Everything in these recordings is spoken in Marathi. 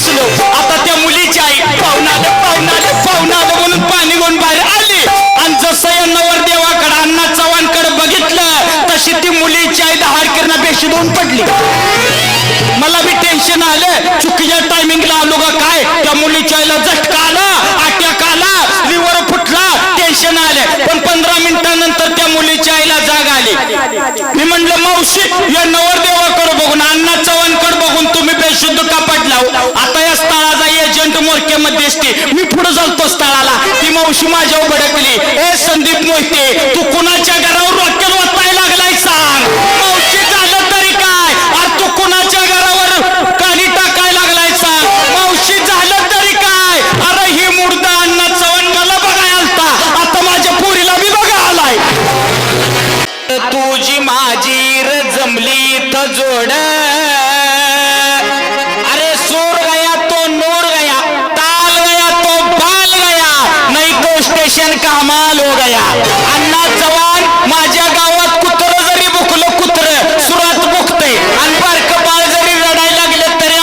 बसलो. आता त्या मुलीची आई पाहुणाले म्हणून पाणी घेऊन बाहेर आली आणि जसं या नवरदेवाकडे अण्णा चव्हाणकडे बघितलं तशी ती मुलीची आई दहाडकीरना बेशुद्ध होऊन पडली. मला बी टेन्शन आलं, चुकीच्या टायमिंगला आलो का काय. त्या मुलीच्या आईला झटका आला, अटॅक आला, लिव्हर फुटला, टेन्शन आलं. पण 15 मिनिटांनंतर त्या मुलीच्या आईला जाग आली. मी म्हणलं मावशी या नवरदेवाकडे बघून अण्णा चव्हाणकडे बघून तुम्ही बेशुद्ध का पडला. आता या स्थळाचा एजंट मोरक्यामध्ये असते. मी पुढे चालतो स्थळाला. ती मावशी माझ्यावर भडकली, ए संदीप मोहिते तू कुणाच्या घरावर रॉकेल वाचायला लागलाय सांग. मावशी झालं तरी काय, अरे तू कुणाच्या घरावर काली टाकायला लागलाय सांग. मावशी झालं तरी काय, अरे ही मुर्दा अण्णा चव्हाण मला बघायला आलता, आता माझ्या पोरीला बी बघा आलाय. तुझी माझी र जमली तर जोड, अरे सूर गया तो नूर गया, ताल गया तो बाल गया, नहीं तो स्टेशन का माल हो गया. अण्णा चव्हाण माझ्या गावात कुत्र जरी बुकलं, कुत्र सुरात बुकते आणि बारकं बाळ जरी रडायला लागले तरी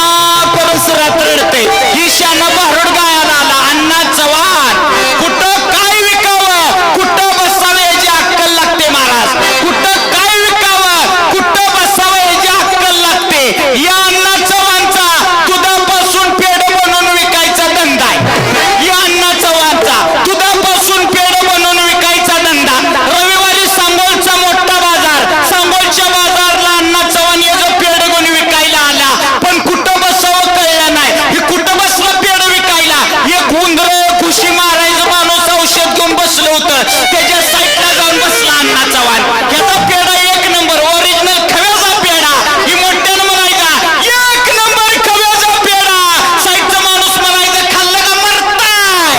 करून सुरात रडते. ही शाना भारूड गायला आला. अण्णा चव्हाण कुठं काय विकावं, कुठं बसावं याची अक्कल लागते महाराज. कुठं काय विकावं, कुठं बसावं याची अक्कल लागते. या अण्णा चव्हाणचा दुधापासून पेढ बनवून विकायचा धंदा आहे. या अण्णा चव्हाणचा दुधापासून पेढ बनवून विकायचा धंदा. रविवारी सांगोलचा मोठा बाजार, सांगोलच्या बाजारला अण्णा चव्हाण याचं पेढ घेऊन विकायला आला. पण कुठं बसावं कळलं नाही. हे कुठं बसलं पेढ विकायला. एक उंदर खुशी मारायचं माणूस औषध घेऊन बसलं होतं, त्याच्या साईडला जाऊन बसला अण्णा चव्हाण. याचा पेढा एक नंबर ओरिजिनल खव्याचा पेढा. ही मोठ्यानं म्हणायचा एक नंबर खव्याचा पेढा. साईडचा माणूस म्हणायचा खाल्लं का मरताय.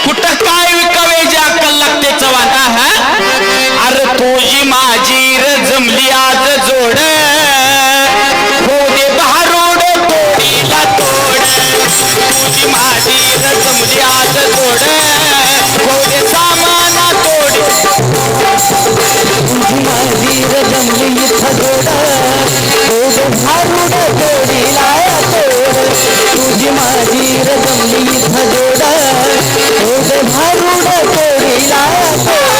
कुठं काय विकावायची अक्कल लागते चव्हाण. अरे तुझी माझी र जमली आज जोड, हो दे भारूड तोडीला तोड. तुझी माझी र जमली आज जोड, हो दे सामाना तोड. तुझी माझी र जमली इथं जोड, हो दे भारूड तोडीला तोड. तुझी माझी र जमली इथं जोड, हो दे भारूड तोडीला तोड.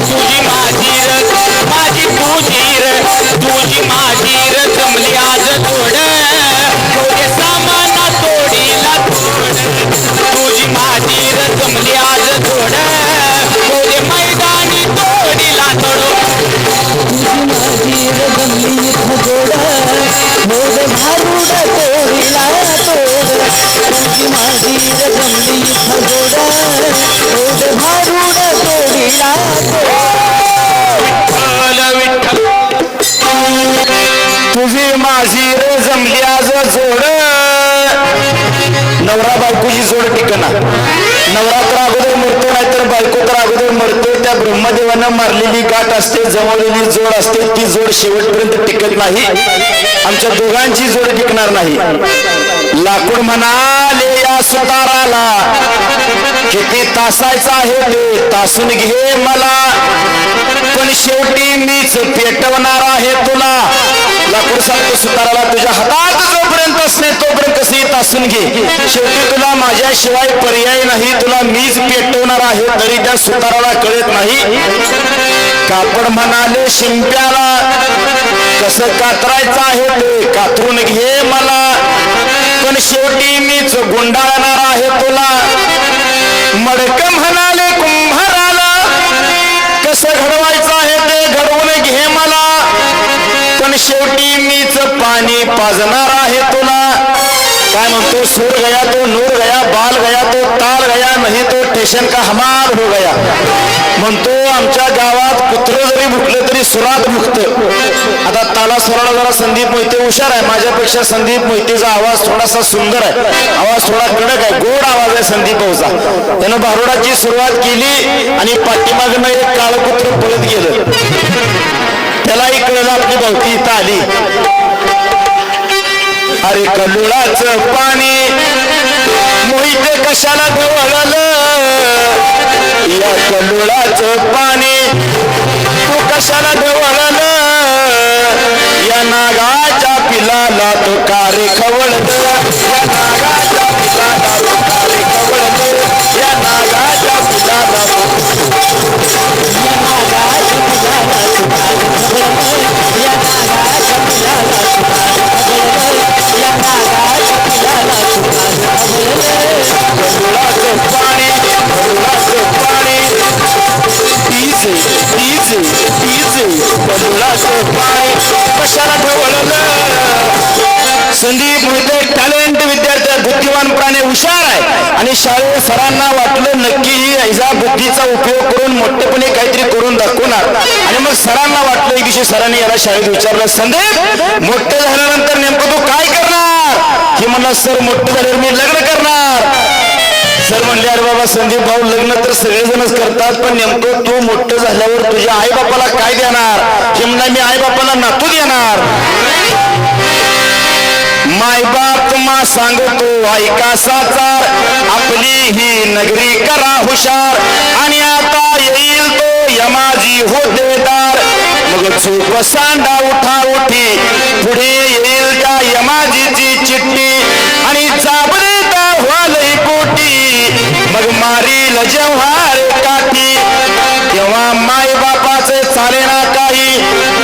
तुझी माझी र माझी तुझी माझी र जमली आज जोड, हो दे सामाना तोडीला तोड. तुझी माझी र जमली आज जोड, हो दे मैदानी तोडीला तोड. तुझी माझी र जमली इथं जोड, हो दे भारूड तोडीला तोड. तुझी माझी र जमली इथं जोड, हो दे भारूड तोडीला तोड. तुझी माझी रे जमली आज जोड. नवरा बायकोची जोड टिकना. नवरा तर अगोदर मरतो, नाहीतर बायको तर अगोदर मरतो. त्या ब्रह्मदेवानं मारलेली गाठ असते, जमवलेली जोड असते, ती जोड शेवटपर्यंत टिकत नाही. आमच्या दोघांची जोड टिकणार नाही. लाकूड म्हणाले या सुताराला, किती तासायचं आहे ते तासून घे मला, पण शेवटी मीच पेटवणार आहे तुला. लाकूड सांगतो सुताराला, तुझ्या हातात जोपर्यंत असणे तोपर्यंत कसे तासून घे, शेवटी तुला माझ्याशिवाय पर्याय नाही, तुला मीच पेटवणार आहे. तरी त्या सुताराला कळत नाही. कापड म्हणाले शिंप्याला, कसं कातरायचं आहे ते कातरून घे मला, पण शेवटी मीच गुंडाळणार आहे तुला. मडक म्हणाले कुंभाराला, कसं घडवायचं आहे ते घडवून घे मला, पण शेवटी मीच पाणी पाजणार आहे तुला. काय म्हणतो, सूर गया तो नूर गया, बाल गया तो ताल गया, नाही तो स्टेशन का हमाल हो गया. म्हणतो आमच्या गावात कुत्र जरी भुकलं तरी सुरात भुकतं. आता ताला सुराला जरा संदीप मोहिते हुशार आहे. माझ्यापेक्षा संदीप मोहितेचा आवाज थोडासा सुंदर आहे, आवाज थोडा कडक आहे, गोड आवाज आहे संदीप भाऊचा. त्यानं भारुडाची सुरुवात केली आणि पाठीमागनं एक काळं कुत्र पळत गेलं. त्यालाही कळलं आपली भावकी इथं आली. अरे कल्लुळाचं पाणी मोहिते कशाला ढवळलं, या कल्लुळाचं पाणी तू कशाला ढवळलं, या नागाच्या पिलाला तो कार हुशार आहे आणि शाळेत सरांना वाटलं नक्की ही याचा बुद्धीचा उपयोग करून मोठेपणे काहीतरी करून दाखवणार आणि मग सरांना वाटलं एक दिवशी सरांनी याला शाळेत विचारलं संदीप मोठे झाल्यानंतर नेमकं तू काय करणार की म्हणला सर मोठे झाल्यावर मी लग्न करणार सर म्हणले अरे बाबा संदीप भाऊ लग्न तर सगळेजणच करतात पण नेमकं तू मोठं झाल्यावर तुझ्या आई बापाला काय देणार की म्हणला मी आई बापाला नातू देणार मायबाप तुम्हा सांगतो ऐका साचार आपली ही नगरी करा हुशार आणि आता येईल तो यमाजी होतेदार मग चूप सांडा उठा उठी पुढे येईल त्या यमाजीची चिठ्ठी आणि जाबरेता व्हालय पोटी मग मारील जेव्हार काठी तेव्हा माय बापाचे चाले ना काही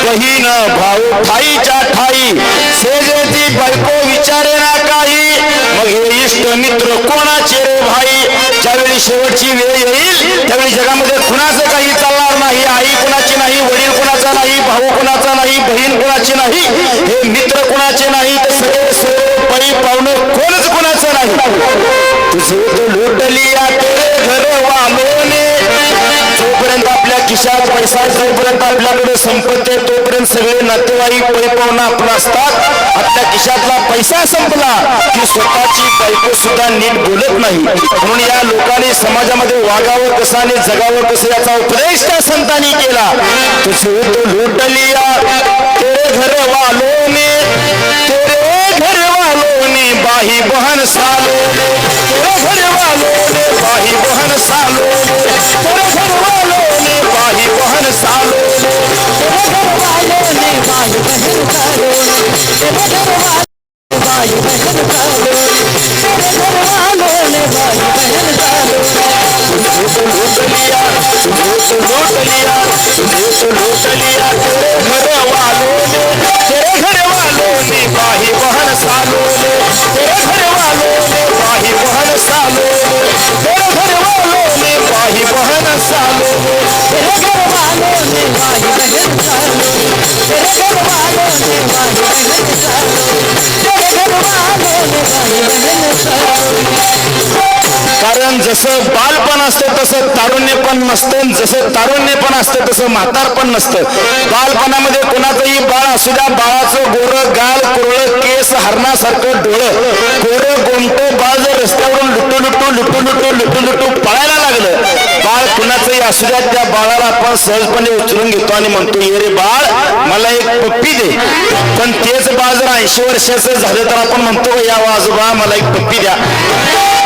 बहीण भाऊ ठाईच्या ठाई सेजेची बायको विचारे ना काही मग हे इष्ट मित्र कोणाचे रे भाई ज्यावेळी शेवटची वेळ येईल त्यावेळी जगामध्ये कुणाचं काही चालणार नाही आई कुणाची नाही वडील कुणाचा नाही भाऊ कुणाचा नाही बहीण कुणाची नाही हे मित्र कुणाचे नाही ते सगळे सोय पळी पावणं कोणच कुणाचं नाही तुझे तो लुटलिया तेरे घर वालोने जोपर्यंत आपल्या खिशात पैसा जोपर्यंत आपल्याकडे संपत्ती आहे तोपर्यंत सगळे नातेवाईक पैपावणं आपलं असतात आपल्या खिशातला पैसा संपला की स्वतःची बायको सुद्धा नीट बोलत नाही म्हणून या लोकांनी समाजामध्ये वागावं कसं आणि जगावं कसं याचा उपदेश त्या संतांनी केला तुझे तो लुटलिया तेरे घर वालोने बाही बहन सालो तेरे घर वालों ने बाही बहन सालो तेरे घर वालों ने बाही बहन सालो तेरे घर वालों ने बाही बहन सालो तेरे घर वालों बाही बहन सालो तेरे घर वालों ने बाही बहन सालो तुझे तो लूट लिया तुझे तो लूट लिया तुझे तो लूट लिया तेरे घर वालों ने बाही बहन सालो तेरे घर वालों ने बाही बहन सालो तेरे घर वालों ने बाही बहन सालो तेरे घर वालों ने बाही बहन सालो तेरे घर वालों ने बाही बहन सालो तेरे घर वालों ने बाही बहन सालो कारण जसं बालपण असतं तसं तारुण्य पण नसतं जसं तारुण्य पण असतं तसं म्हातार पण नसतं बालपणामध्ये कोणाचंही बाळ असू द्या बाळाचं गोरं गाल कुरळं केस हरणासारखं डोळं गोरं गोमटं बाळ जर रस्त्यावरून लुटू पळायला लागलं बाळ कुणाचंही असू द्या त्या बाळाला आपण सहजपणे उचलून घेतो आणि म्हणतो ये रे बाळ मला एक पप्पी दे पण तेच बाळ जर 80 वर्षाचं झालं तर आपण म्हणतो या आजोबा मला एक पप्पी द्या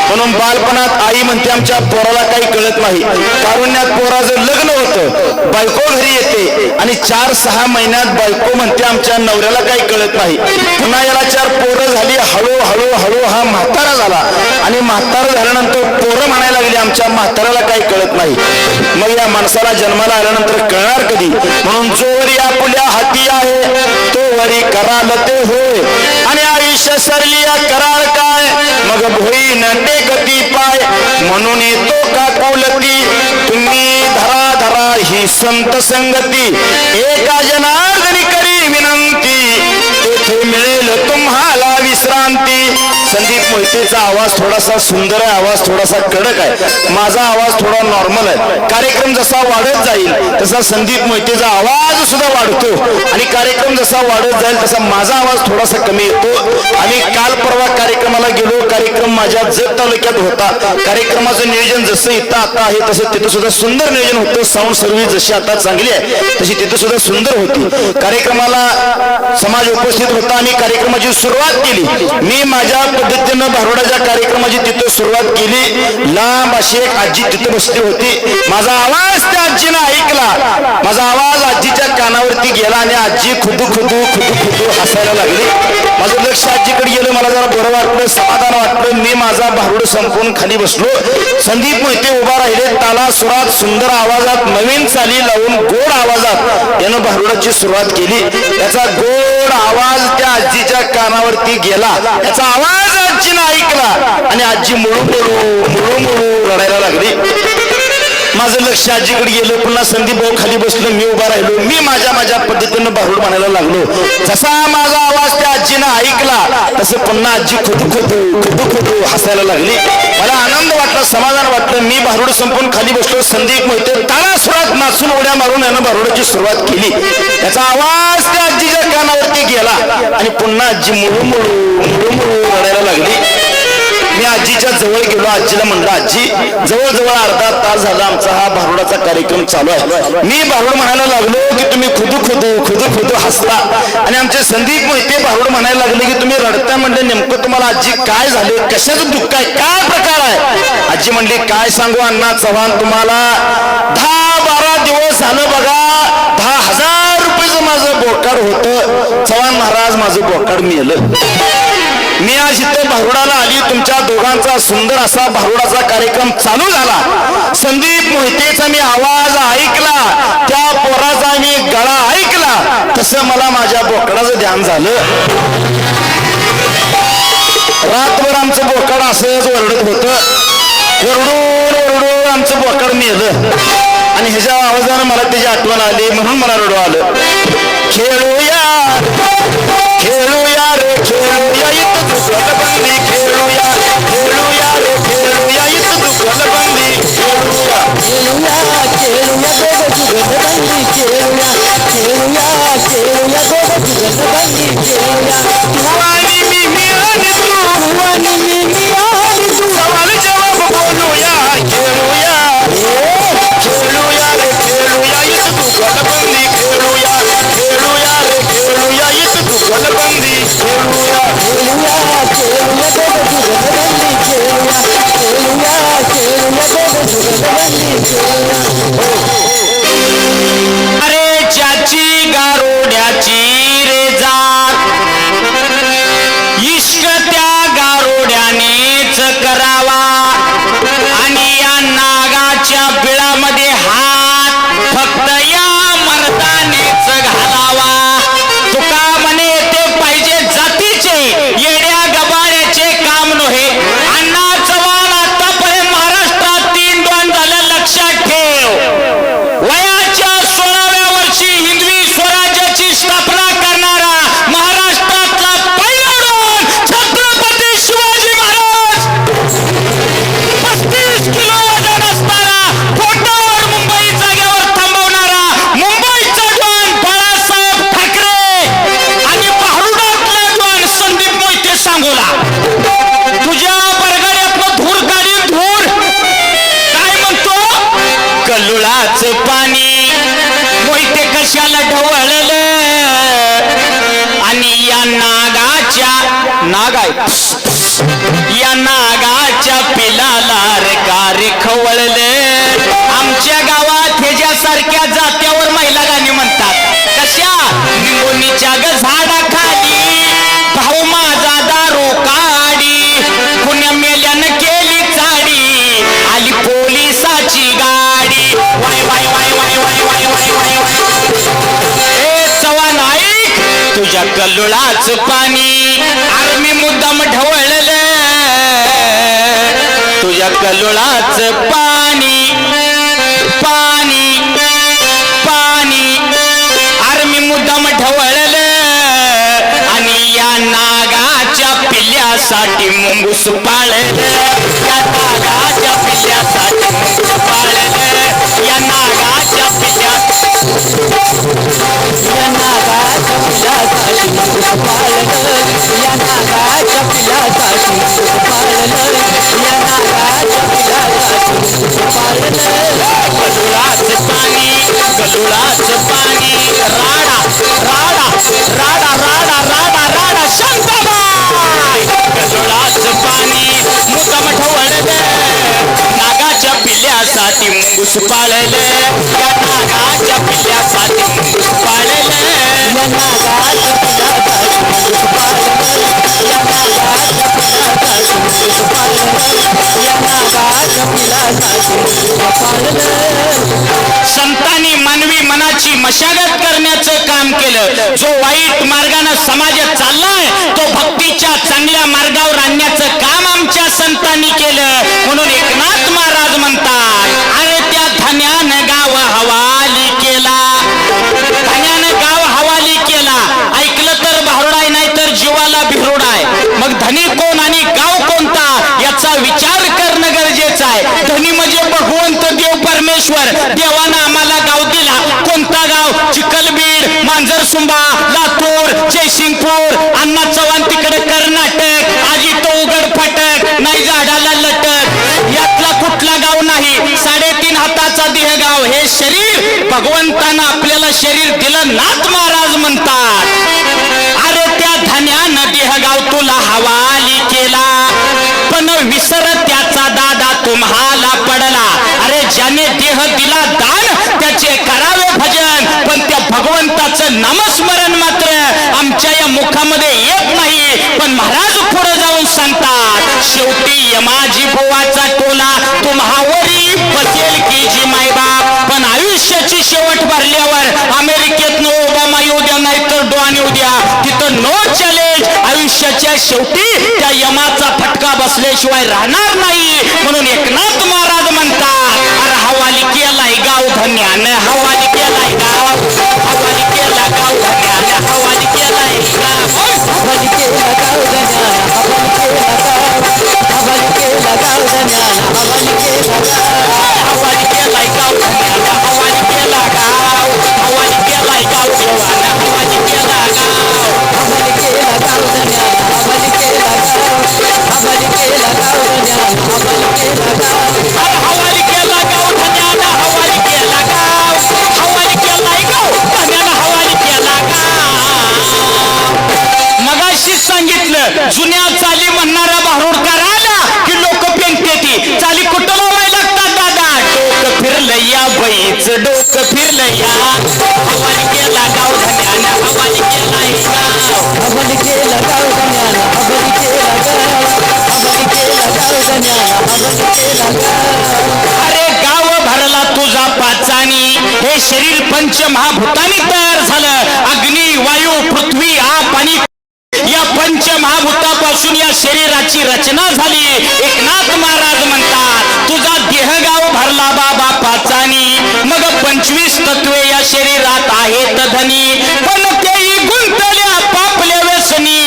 म्हणून बालपणात आई म्हणते आमच्या पोराला काही कळत नाही तारुण्यात पोराचं लग्न होतं बायको घरी येते आणि 4-6 महिन्यात बायको म्हणते आमच्या नवऱ्याला काही कळत नाही पुन्हा याला 4 पोरं झाली हळू हा म्हातारा झाला आणि म्हातारा झाल्यानंतर पोरं म्हणायला लागली आमच्या म्हाताऱ्याला काही कळत नाही मग या माणसाला जन्माला आल्यानंतर कळणार कधी म्हणून जोवरी आपुल्या हाती आहे तोवरी कराल ते होय आणि आयुष्य सरली कराल काय मग भोई नंडे गती पाय म्हणून येतो का कौलती तुम्ही धरा ही संत संगती एका जनार्दनी करी विनंती तेथे मिळेल तुम्हाला विश्रांती संदीप मोहितेचा आवाज थोडासा सुंदर आहे आवाज थोडासा कडक आहे माझा आवाज थोडा नॉर्मल आहे कार्यक्रम जसा वाढत जाईल तसा संदीप मोहितेचा आवाज सुद्धा वाढतो आणि कार्यक्रम जसा वाढत जाईल तसा माझा आवाज थोडासा कमी येतो आम्ही काल परवा कार्यक्रमाला गेलो कार्यक्रम माझ्या जत तालुक्यात होता कार्यक्रमाचं नियोजन जसं इथं आता आहे तसं तिथं सुद्धा सुंदर नियोजन होतं साऊंड सर्व्हिस जशी आता चांगली आहे तशी तिथं सुद्धा सुंदर होती कार्यक्रमाला समाज उपस्थित होता आम्ही कार्यक्रमाची सुरुवात केली मी माझ्या पद्धतीनं भारुडाच्या कार्यक्रमाची तिथं सुरुवात केली लांब अशी एक आजी तिथं बसली होती माझा आवाज त्या आजीनं ऐकला माझा आवाज आजीच्या कानावरती गेला आणि आजी खुदू हसायला लागली माझं लक्ष आजीकडे गेलं मला जरा बरं वाटलं समाधान वाटलं मी माझा भारुड संपून खाली बसलो संदीप मोहिते उभा राहिले ताला सुरात सुंदर आवाजात नवीन चाली लावून गोड आवाजात यानं भारुडाची सुरुवात केली त्याचा गोड आवाज त्या आजीच्या कानावरती गेला त्याचा आवाज आजीनं ऐकला आणि आजी मुळू रडायला लागली माझं लक्ष आजीकडे गेलं. पुन्हा संदीप भाऊ खाली बसलो, मी उभा राहिलो. मी माझ्या पद्धतीनं भारूड म्हणायला लागलो. जसा माझा आवाज त्या आजीनं ऐकला तसं पुन्हा आजी खुदू हसायला लागली. मला आनंद वाटला, समाधान वाटलं. मी भारूड संपून खाली बसलो. संदीप मोहिते ताळासुरात नाचून उड्या मारून यानं भारूडाची सुरुवात केली. त्याचा आवाज त्या आजीच्या कानावरती गेला आणि पुन्हा आजी मुळू रडायला लागली. मी आजीच्या जवळ गेलो. आजीला म्हणलं, आजी जवळजवळ अर्धा तास झाला आमचा हा भारुडाचा कार्यक्रम चालू आहे. मी भारूड म्हणायला लागलो की तुम्ही खुदू हसता आणि आमचे संदीप मोहिते भारूड म्हणायला लागले की तुम्ही रडता. म्हणले नेमकं तुम्हाला आजी काय झाले, कशाचं दुःख आहे, काय प्रकार आहे? आजी म्हणली, काय सांगू अण्णा चव्हाण तुम्हाला, 10-12 दिवस झालं बघा, 10,000 रुपयाचं माझं बोकाड होतं. चव्हाण महाराज माझं बोकाड मिळालं. मी आज इथं भारुडाला आली. तुमच्या दोघांचा सुंदर असा भारुडाचा कार्यक्रम चालू झाला. संदीप मोहितेचा मी आवाज ऐकला, त्या पोराचा मी गळा ऐकला, तसं मला माझ्या बोकडाचं ध्यान झालं. रातभर आमचं बोकड असंच ओरडत होतं. ओरडून आमचं बोकड मेलं आणि ह्याच्या आवाजानं मला त्याची आठवण आली, म्हणून मला रडू आलं. खेळूया रे खेळूया इथं दुगलबंदी, खेळूया रे खेळूया इथं दुगलबंदी, खेळूया दोघं दुगलबंदी, खेळूया दोघं दुगलबंदी, खेळूया तू आणि मी आणि तू सवाल जवाब बोलूया, खेळूया रे खेळूया इथं दुगलबंदी, खेळूया रे खेळूया इथं दुगलबंदी, खेळूया अरे ज्याची गारोड्याची रे जात, इष्ट त्या गारोड्यानेच करावा आणि या नागाच्या बिळामध्ये हात फक्त या मर्दानेच घालावा. तुका म्हणे ते पाहिजे जातीचे, येड्या गबाड्याचे काम नव्हे. अण्णा चव्हाण आतापर्यंत महाराष्ट्रात 3 द्वंद्व झालं, लक्षात ठेव. वयाच्या 16व्या वर्षी हिंदवी स्वराज्याची स्थापना करणारा महाराष्ट्रातला पहिला डॉन छत्रपती शिवाजी महाराज. 35 किलो वजन असणारा, पोटावर मुंबई जागेवर थांबवणारा मुंबईचा डॉन बाळासाहेब ठाकरे आणि भारुडातला डॉन संदीप मोहिते सांगोला. तुझ्या बरगड्यातलं धूर काढीन धूर. काय म्हणतो, कल्लुळाचं पाणी मोहिते कशाला ढवळलं आणि या या नागाच्या पिलाला रे कार खवळलं. आमच्या गावात ह्याच्यासारख्या जात्यावर महिला गाणी म्हणतात. कशा, निंबोनीच्या झाडाखाली भाऊ माझा दारू काढी, पुण्या मेल्यानं केली चाडी, आली पोलिसाची गाडी. वाय वाय वाय वाय वाय वाय वाय वाय वाय. ए चव्हाण ऐक, तुझ्या कल्लुळाचं पाणी आर्मी मुद्दाम ढवळलं. तुझ्या कल्लुळाचं पाणी आर्मी मुद्दाम ढवळलं आणि या नागाच्या पिल्ल्यासाठी मुंगूस पाळलं. या नागाच्या पिल्ल्यासाठी मुंगूस पाळलं. या नागाच्या पिल्ल्यासाठी मुंगूस पाळलं. या नागाच्या पिल्ल्यासाठी मुंगूस पाळलं. कल्लुळाचं पाणी राडा राडा राडा राडा राडा राडा शांताबाई. कल्लुळाचं पाणी मुद्दाम ढवळलं, नागाच्या पिल्ल्यासाठी मुंगूस पाळलं. या नागाच्या पिल्ल्यासाठी मुंगूस पाळलं. या नागाच्या पिल्ल्यासाठी मुंगूस पाळलं. या नागाच्या पिल्ल्यासाठी मुंगूस पाळलं. या नागाच्या पिल्ल्यासाठी मुंगूस पाळलं. संतांनी मानवी मनाची मशागत करण्याचं काम केलं. जो वाईट मार्गाने समाजात चाललाय तो भक्तीच्या चांगल्या मार्गावर आणण्याचं काम आमच्या संतांनी केलं. म्हणून एकनाथ महाराज म्हणतात, अरे त्या परमेश्वर देवानं आम्हाला गाव दिला. कोणता गाव? चिखलबीड, मांजरसुंबा, लातूर, जयसिंगपूर, अण्णा चव्हाण तिकडे कर्नाटक, आजी तो उघड फाटक, नाही झाडाला लटक. यातला कुठला गाव नाही. 3.5 हाताचा देह गाव. हे शरीर भगवंतानं आपल्याला शरीर दिलं. नाथ महाराज म्हणतात, अरे त्या धन्यानं देहगाव तुला हवाली केला, पण विसर त्याचा दादा तुम्हाला पडला. अरे ज्याने देह दिला दान त्याचे करावे भजन, पण त्या भगवंताचं नामस्मरण मात्र आमच्या या मुखामध्ये येत नाही. पण महाराज पुढे जाऊन सांगतात, शेवटी यमाजी बुवाचा टोला तुम्हावरी बसेल की जी मायबाप. पण आयुष्याची शेवट भरल्यावर अमेरिकेतनं ओबामा येऊ द्या नाही तर डॉन येऊ द्या, तिथं नो चॅलेंज. आयुष्याच्या शेवटी त्या यमाचा फटका बसल्याशिवाय राहणार नाही. म्हणून एकनाथ महाराज म्हणतात, अरे हवाली केलाय गाव धन्यानं, हवाली केलाय गाव, हवाली केला गाव धन्यानं, हवाली केलाय गाव, हवाली केला गाव धन्यानं, हवाली केला गाव, हवाली केला गाव धन्यानं, हवाली केला गाव, हवाली केलाय गाव धन्यानं, हवाली केला गाव, हवाली केलाय गाव देवानं, हवाली केला गाव, हवाली केला गाव धन्यानं, हवाली केला गाव, हवाली केला गाव धन्यानं, हवाली केला गाव, हवाली केला गाव धन्यानं, हवाली केला गाव, हवाली केलाय गाव धन्यानं, हवाली केला गाव. मगाशी सांगितलं, जुन्या चाली म्हणणारा भारूडकर आला की लोक पेंगते. चाली कुठं लावायला लागतात दादा? डोकं फिरलं या बाईच, डोकं फिरलं या, हवाली केला गाव धन्यानं, हवाली केलाय गाव, हवाली केला गाव धन्यानं, हवाली केला गाव, हवाली केला गाव धन्यानं, हवाली केला गाव. अरे गाव भरला तुझा पाचानी. हे शरीर पंचमहाभूतांनी तयार झालं. अग्नी, वायू, पृथ्वी, आप आणि या पंचमहाभूतापासून या शरीराची रचना झाली. एकनाथ महाराज म्हणतात, तुझा देहगाव भरला बाबा पाचानी. मग 25 तत्वे या शरीरात आहेत धनी, पण तेही गुंतल्या पापल्या व्यसनी.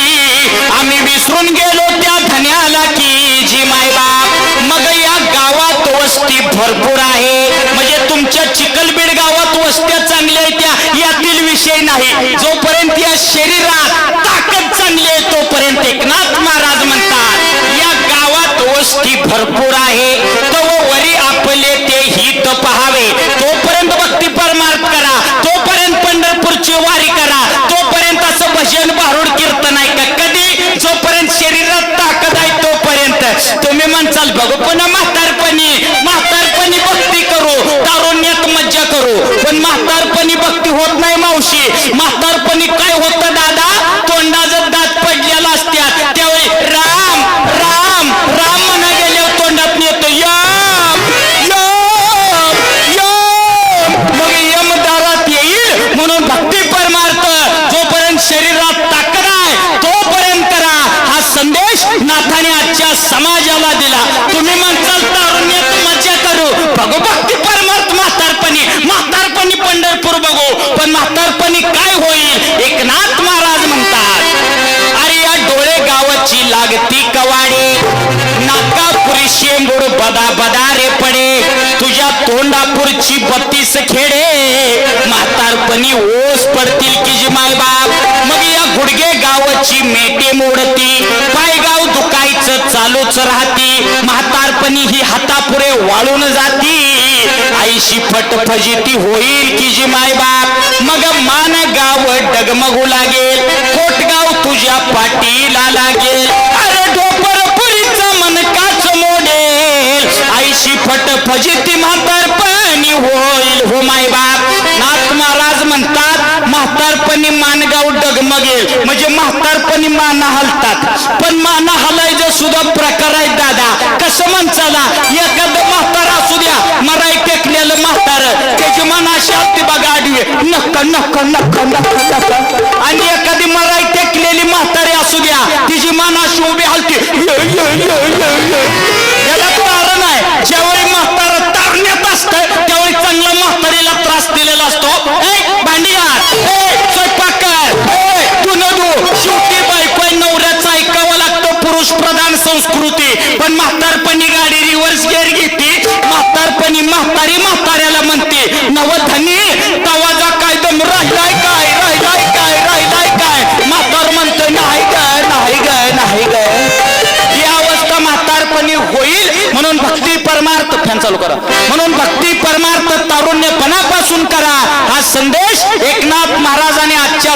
आम्ही विसरून गेलो त्या धन्याला की जी मायबाप. मग या गावात वस्ती भरपूर आहे. म्हणजे तुमच्या चिखलबीड गावात वस्त्या चांगल्या आहेत त्या यातील विषय नाही. जोपर्यंत या शरीरात ताकद चांगली आहे तोपर्यंत एकनाथ महाराज म्हणतात, या गावात वस्ती भरपूर आहे. तो वरी आपले ते हित पहावे. तोपर्यंत भक्ती परमार्थ करा, तोपर्यंत पंढरपूरची वारी करा, तोपर्यंत असं भजन भारूड कीर्तन आहे का कधी? जोपर्यंत शरीरात ताकद आहे तोपर्यंत. तुम्ही म्हणसाल बघू पुन्हा म्हातारपणी भक्ती करू, तारुण्यात मज्जा करू, पण म्हातारपणी भक्ती होत नाही मावशी. म्हातारपणी काय होतं दादा? तोंडाचं दात पडलेला असतात त्यावेळी राम राम राम म्हणा गेल्यावर तोंडात येतो यम यम यम. मग यम दारात येईल. म्हणून भक्ती परमार्थ जोपर्यंत शरीरात ताकद आहे तोपर्यंत करा. हा संदेश नाथाने आजच्या समाजाला दिला. तुम्ही म्हणताल तारुण्यात मज्जा करू, बघू भक्ती परमार्थ म्हातारपणी पंढरपूर बघू, पण म्हातारपणी काय होईल? एकनाथ महाराज म्हणतात, अरे या डोळे गावाची लागती कवाडे, नाकापुरी शेंबूड बदा बदा रे पडे, तुझ्या तोंडापूरची 32 खेडे, म्हातारपणी ओस पडतील की जी मायबाप. मग या गुडगे गावाची मेटे मोडती, पायगाव दुखायचं चालूच राहती, म्हातारपणी ही हातापुरे वाळून जाती, आईशी फटफजिती होईल की जी मायबाप. मग मान गाव डगमगू लागेल, कोटगाव तुझ्या पाठीला लागेल, अरे ढोपरपुरीचा मनकाच मोडेल, आईशी फटफजिती म्हातारपणी होईल हो मायबाप. नाथ महाराज म्हणतात, म्हातारपणी मानगाव डगमगेल म्हणजे म्हातारपणी माना हलतात, पण माना हलायचं सुद्धा प्रकार आहेत दादा. कसं म्हणचाला? एखादं म्हातारा असू द्या, मराई टेकलेलं म्हातार, त्याची मान अशी असते बघा आडवी, नक्का नक्का नक्का नक्का नक्का. आणि एखादी मराई टेकलेली म्हातारी असू द्या, तिची मान अशी उभी हलते. याला कारण आहे, ज्यावेळी म्हातारा तारण्यात असतं त्यावेळी चांगला म्हातारीला त्रास दिलेला असतो. भांडियार, स्वयंपाक कर, तू नदू. शेवटी बायको नवऱ्याचा ऐकावं लागतं, पुरुष प्रधान संस्कृती. पण म्हातारपणी गाडी रिव्हर्स गेअर घेते, म्हातारपणी म्हातारपणी म्हातारी म्हाताऱ्याला म्हणते नवधनी तवाजा काय दम राहिलाय काय म्हातार म्हणतोय नाही ग नाही ग ही अवस्था म्हातारपणी होईल म्हणून भक्ती परमार्थ फॅन चालू करा म्हणून भक्ती परमार्थ तारुण्यपणापासून करा हा संदेश एकनाथ महाराजांनी आजच्या